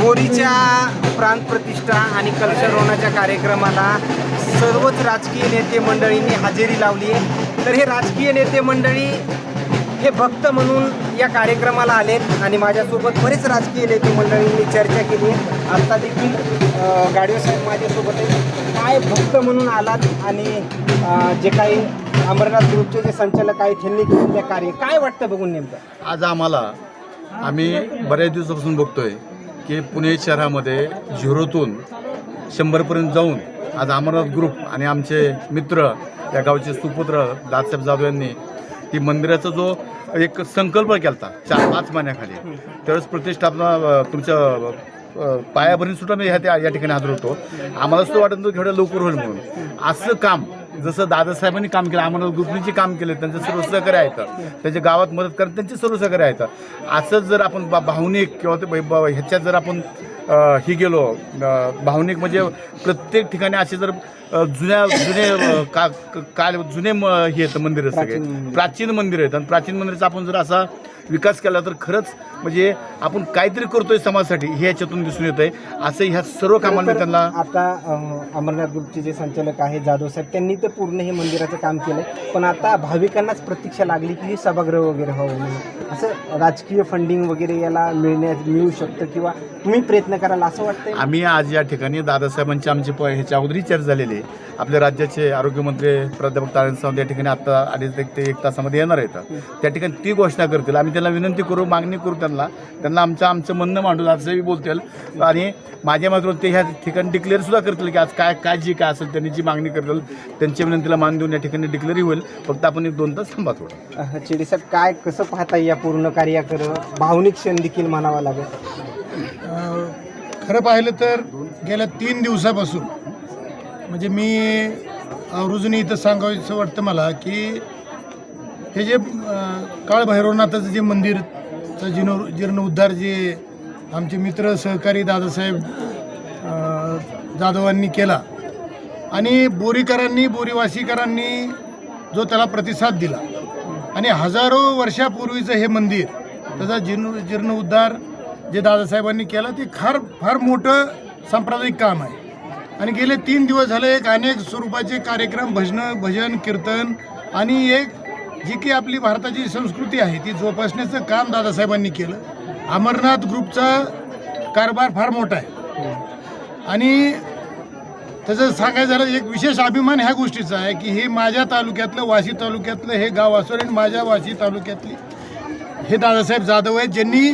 बोरीच्या प्राणप्रतिष्ठा आणि कलशरोहणाच्या कार्यक्रमाला सर्वच राजकीय नेते मंडळींनी हजेरी लावली आहे। तर हे राजकीय नेते मंडळी हे भक्त म्हणून या कार्यक्रमाला आलेत आणि माझ्यासोबत बरेच राजकीय नेते मंडळींनी चर्चा केली आहे। आता देखील गाडवे साहेब माझ्यासोबत आहेत। काय भक्त म्हणून आलात आणि जे काही अमरनाथ ग्रुपचे जे संचालक आहेत त्यांनी केलेलं कार्य काय वाटतं बघून नेमकं? आज आम्ही बऱ्याच दिवसापासून बघतोय की पुणे शहरामध्ये 0तून 100पर्यंत जाऊन आज अमरनाथ ग्रुप आणि आमचे मित्र या गावचे सुपुत्र दादासाहेब जाधव यांनी ही मंदिराचा जो एक संकल्प केला 4-5 महिन्याखाली, त्यावेळेस प्रतिष्ठापना तुमच्या पायाभरणी सुद्धा मी या ठिकाणी हजर होतो। आम्हाला सुद्धा वाटत नव्हतं एवढं लवकर होईल म्हणून। असं काम जसं दादासाहेबांनी काम केलं, अमरनाथ ग्रुपनी जे काम केलं, त्यांचे सर्व सहकार्य आहेत, त्यांच्या गावात मदत करत त्यांचे सर्व सहकार्य आहेत। असंच जर आपण भावनिक किंवा ते ह्याच्यात जर आपण ही गेलो भावनिक म्हणजे प्रत्येक ठिकाणी असे जर जुने हे आहेत मंदिरं, सगळे प्राचीन मंदिरं आहेत आणि प्राचीन मंदिराचा आपण जर असा विकास केला तर खरंच म्हणजे आपण काहीतरी करतोय समाजासाठी हे याच्यातून दिसून येत आहे। असं ह्या सर्व कामांना त्यांना आता अमरनाथ ग्रुपचे जे संचालक आहेत जाधव साहेब त्यांनी तर पूर्ण हे मंदिराचं काम केलं, पण आता भाविकांनाच प्रतीक्षा लागली की सभागृह वगैरे व्हावं म्हणून। असं राजकीय फंडिंग वगैरे याला मिळू शकतं किंवा तुम्ही प्रयत्न कराल असं वाटतं? आम्ही आज या ठिकाणी दादासाहेबांची आमची ह्याच्या अगोदरी चर्चा झालेली आहे। आपल्या राज्याचे आरोग्यमंत्री प्राध्यापक तारण सावंत या ठिकाणी आता 2.5 ते 1 तासामध्ये येणार आहेत। त्या ठिकाणी ती घोषणा करतील, आम्ही त्यांना विनंती करू, मागणी करू, त्यांना आमचं म्हणणं मांडू असंही बोलतील आणि माझ्या मात्र ते ह्या ठिकाणी डिक्लेअर सुद्धा करतील की आज काय असेल त्यांनी जी मागणी करतील त्यांच्या विनंतीला मान देऊन या ठिकाणी डिक्लेअर होईल। फक्त आपण 1-2 तास थांबा थोडं। चिडी साहेब काय कसं पाहता या पूर्ण कार्याकडं? भावनिक क्षण देखील मानावा लागेल। खरं पाहिलं तर गेल्या 3 दिवसापासून म्हणजे मी आवर्जून इथं सांगायचं वाटतं मला की हे जे काळभैरवनाथाचं जे मंदिरचं जीर्णोद्धार जे आमचे मित्र सहकारी दादासाहेब जाधवांनी केला आणि बोरीवासीकरांनी जो त्याला प्रतिसाद दिला आणि हजारो वर्षापूर्वीचं हे मंदिर त्याचा जीर्णोद्धार जे दादासाहेबांनी केला ते फार मोठं सांप्रदायिक काम आहे आणि गेले 3 दिवस झाले अनेक स्वरूपाचे कार्यक्रम भजन कीर्तन आणि एक जी की आपली भारताची संस्कृती आहे ती जोपासण्याचं काम दादासाहेबांनी केलं। अमरनाथ ग्रुपचा कारभार फार मोठा आहे आणि त्याचं सांगायचं झालं एक विशेष अभिमान ह्या गोष्टीचा आहे की हे माझ्या तालुक्यातलं वाशी तालुक्यातलं हे गाव असून आणि माझ्या वाशी तालुक्यातली हे दादासाहेब जाधव आहेत ज्यांनी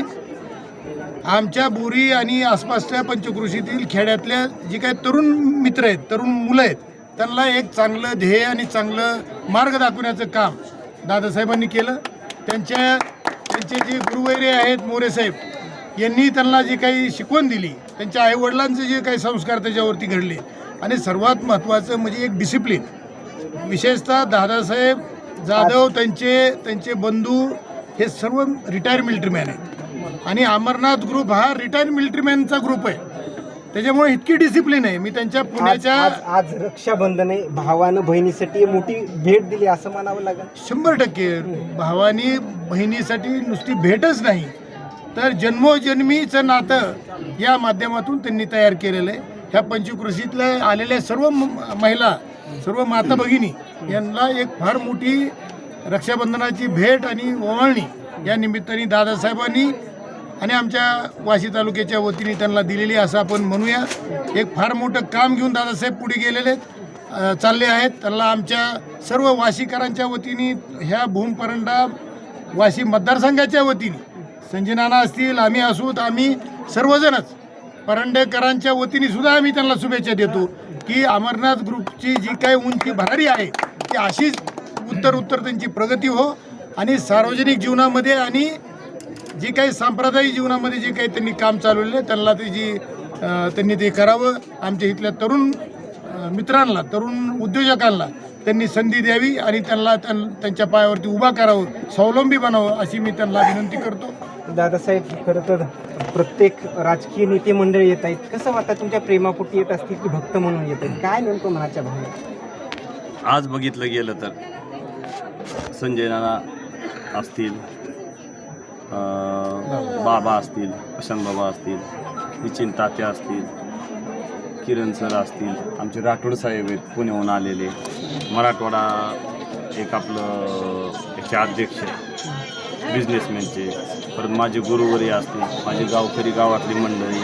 आमच्या बोरी आणि आसपासच्या पंचक्रोशीतील खेड्यातल्या जी काही तरुण मित्र आहेत, तरुण मुलं आहेत, त्यांना एक चांगलं ध्येय आणि चांगलं मार्ग दाखवण्याचं काम दादासाहेबांनी केलं। त्यांचे जे गुरुवैरे आहेत मोरे साहेब यांनी त्यांना जी काही शिकवण दिली, त्यांच्या आईवडिलांचे जे काही संस्कार त्याच्यावरती घडले आणि सर्वात महत्त्वाचं म्हणजे एक डिसिप्लिन। विशेषतः दादासाहेब जाधव त्यांचे बंधू हे सर्व रिटायर मिलिटरीमॅन आहेत आणि अमरनाथ ग्रुप हा रिटायर मिलिटरीमॅनचा ग्रुप आहे, त्याच्यामुळे इतकी डिसिप्लिन आहे। मी त्यांच्या पुण्याच्या आज रक्षाबंधन आहे, भावानं बहिणीसाठी मोठी भेट दिली असं म्हणावं लागेल। 100% भावानी बहिणीसाठी नुसती भेटच नाही तर जन्मोजन्मीचं नातं या माध्यमातून त्यांनी तयार केलेलं आहे। ह्या पंचक्रोशीतल्या आलेल्या सर्व महिला, सर्व माता भगिनी यांना एक फार मोठी रक्षाबंधनाची भेट आणि ओवाळणी या निमित्ताने दादासाहेबांनी आणि आमच्या वाशी तालुक्याच्या वतीने त्यांना दिलेली असं आपण म्हणूया। एक फार मोठं काम घेऊन दादासाहेब पुढे गेलेले चालले आहेत। त्यांना आमच्या सर्व वाशीकरांच्या वतीने ह्या भूमपरंडा वाशी मतदारसंघाच्या वतीने संजय नाना असतील, आम्ही असूत, आम्ही सर्वजणच परंडेकरांच्या वतीने सुद्धा आम्ही त्यांना शुभेच्छा देतो की अमरनाथ ग्रुपची जी काही उंची भरारी आहे ती अशीच उत्तर त्यांची प्रगती हो आणि सार्वजनिक जीवनामध्ये आणि जी काही सांप्रदायिक जीवनामध्ये जे काही त्यांनी काम चालवलेलं आहे त्यांनी ते करावं। आमच्या इथल्या तरुण मित्रांना, तरुण उद्योजकांना त्यांनी संधी द्यावी आणि त्यांच्या पायावरती उभा करावं, स्वावलंबी बनावं अशी मी त्यांना विनंती करतो। दादासाहेब खरं तर प्रत्येक राजकीय नेते मंडळी येत आहेत, कसं वाटतं तुमच्या प्रेमापोटी येत असतील की भक्त म्हणून येत आहेत? काय नेमकं मनाच्या भावना? आज बघितलं गेलं तर संजय नाना असतील, बाबा असतील, प्रशांत बाबा असतील, निचिन तात्या असतील, किरण सर असतील, आमचे राठोड साहेब आहेत पुण्याहून आलेले, मराठवाडा एक आपलं याचे अध्यक्ष बिझनेसमॅनचे, परत माझे गुरुवरी असतील, माझे गावकरी गावातली मंडळी,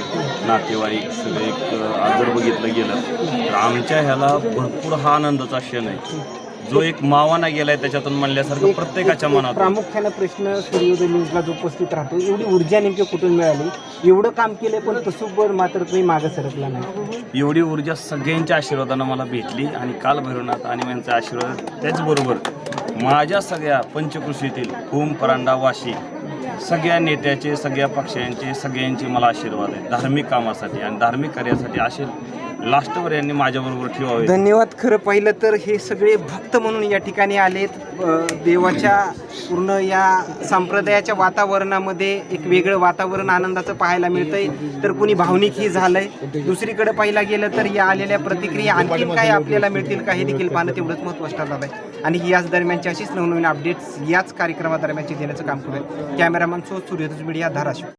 नातेवाईक सगळे आज जर बघितलं गेलं तर आमच्या ह्याला भरपूर हा आनंदाचा क्षण आहे. जो एक मावाना गेलाय त्याच्यातून म्हणल्यासारखं प्रत्येकाच्या मनात. प्रामुख्यानं प्रश्न सूर्योदय न्यूजला जो उपस्थित राहतो, एवढी ऊर्जा नेमकी कुठून मिळाली? एवढं काम केलंय पण तसोबर मात्र तुम्ही मागं सरकला नाही. एवढी ऊर्जा सगळ्यांच्या आशीर्वादानं मला भेटली आणि काल भैरवनाथ आणि यांचा आशीर्वाद, त्याचबरोबर माझ्या सगळ्या पंचकृषीतील होम परांडा वाशी सगळ्या नेत्याचे, सगळ्या पक्षांचे, सगळ्यांचे मला आशीर्वाद आहे धार्मिक कामासाठी आणि धार्मिक कार्यासाठी. असे लास्टवर यांनी माझ्याबरोबर ठेवावे. धन्यवाद. खरं पाहिलं तर हे सगळे भक्त म्हणून या ठिकाणी आलेत. देवाच्या पूर्ण या संप्रदायाच्या वातावरणामध्ये एक वेगळं वातावरण आनंदाचं पाहायला मिळतंय, तर कुणी भावनिकही झालंय. दुसरीकडे पाहिला गेलं तर या आलेल्या प्रतिक्रिया आणखीन काय आपल्याला मिळतील का हे देखील पाहणं तेवढंच महत्त्वाचं ठरणार आहे. आणि याच दरम्यानची अशीच नवनवीन अपडेट्स याच कार्यक्रमादरम्यानची देण्याचं काम करूया. कॅमेरामन सूर्योदय मीडिया, धाराशिव.